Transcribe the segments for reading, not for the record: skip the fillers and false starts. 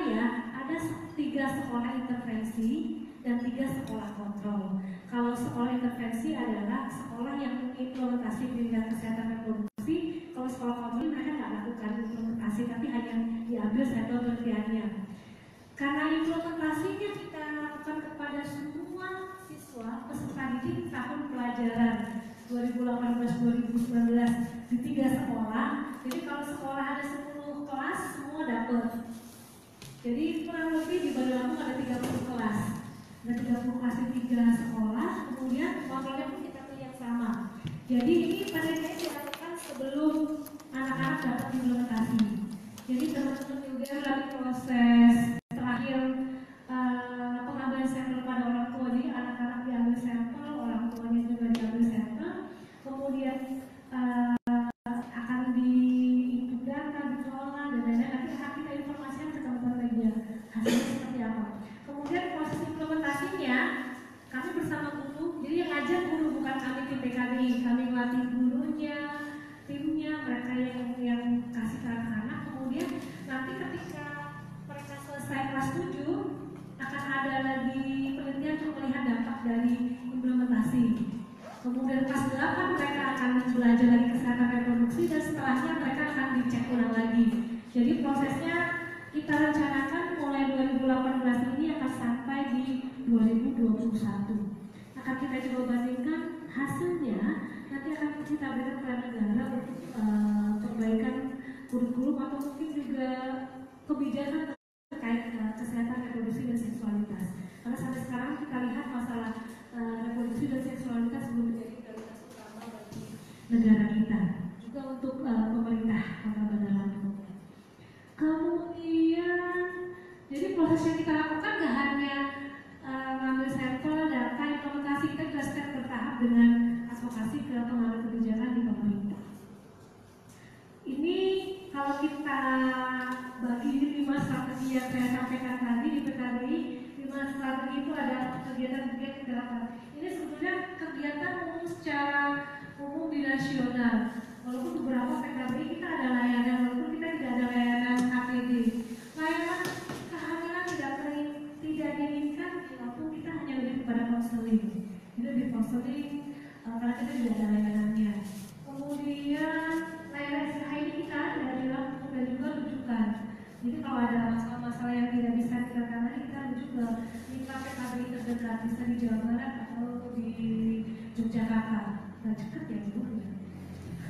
ya, ada 3 sekolah intervensi dan 3 sekolah kontrol. Kalau sekolah intervensi adalah sekolah yang mengimplementasi pendidikan kesehatan reproduksi. Kalau sekolah kontrol mereka nggak lakukan implementasi, tapi hanya diambil sampel penelitiannya. Karena implementasinya kita lakukan kepada semua siswa peserta didik tahun pelajaran 2018-2019 di 3 sekolah. Jadi kalau sekolah ada 10 kelas, semua dapat. Jadi kurang lebih di Bandung Lampung ada 30 kelas. Ada 30 kelas di 3 sekolah, kemudian kontrolnya pun kita pilih yang sama. Jadi ini penelitian dilakukan sebelum anak-anak dapat implementasi. Jadi teman-teman juga lagi proses terakhir pengambilan sampel pada orang tua. Jadi anak-anak diambil sampel, orang tuanya juga diambil sampel, kemudian akan diinput data, dikelola, dan lain-lain. Nanti akan kita informasikan ke teman-teman media hasilnya seperti apa. Kemudian proses implementasinya kami bersama guru. Jadi yang ngajar guru, bukan kami tim PKBI. Kami melatih gurunya, timnya, mereka yang kasih ke anak-anak. Kemudian nanti ketika mereka selesai kelas 7 akan ada lagi penelitian untuk melihat dampak dari implementasi. Kemudian kelas 8 mereka akan belajar lagi kesehatan reproduksi, dan setelahnya mereka akan dicek ulang lagi. Jadi prosesnya kita rencanakan mulai 2018 ini akan sampai di 2021. Akan kita coba bandingkan hasilnya, nanti akan kita berikan ke negara untuk perbaikan kurikulum atau mungkin juga kebijakan terkait kesehatan reproduksi dan seksualitas. Karena sampai sekarang kita lihat masalah reproduksi dan seksualitas belum menjadi prioritas utama bagi negara kita, juga untuk pemerintah Kota Bandar Lampung. Kemudian, jadi proses yang kita lakukan gak hanya ngambil sampel, data, implementasi, kita juga step bertahap dengan advokasi ke pengambil kebijakan di pemerintah. Ini kalau kita bagi 5 strategi yang saya sampaikan tadi di PKBI, 5 strategi itu ada kegiatan-kegiatan kita lakukan. Ini sebetulnya kegiatan umum secara umum di nasional. Walaupun beberapa PKBI kita ada layanan, walaupun kita tidak ada layanan APD. Layanan kehamilan tidak diinginkan di Lampung, kita hanya lebih kepada konseling. Itu di konseling karena kita tidak ada layanannya. Kemudian layanan SKH ini kita ada di Lampung dan juga rujukan. Jadi kalau ada masalah-masalah yang tidak bisa kita tangani, kita rujuk ke mitra PKBI terdekat, bisa di Jawa Barat atau di Yogyakarta. Nah, dekat ya Bu.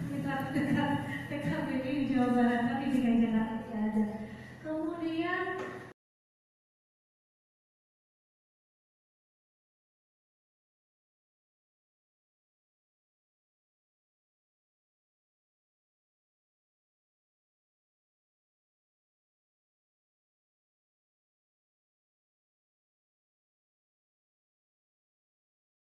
Mitra terdekat PKBI di Jawa Barat, tapi di DKI Jakarta tidak ada. Kemudian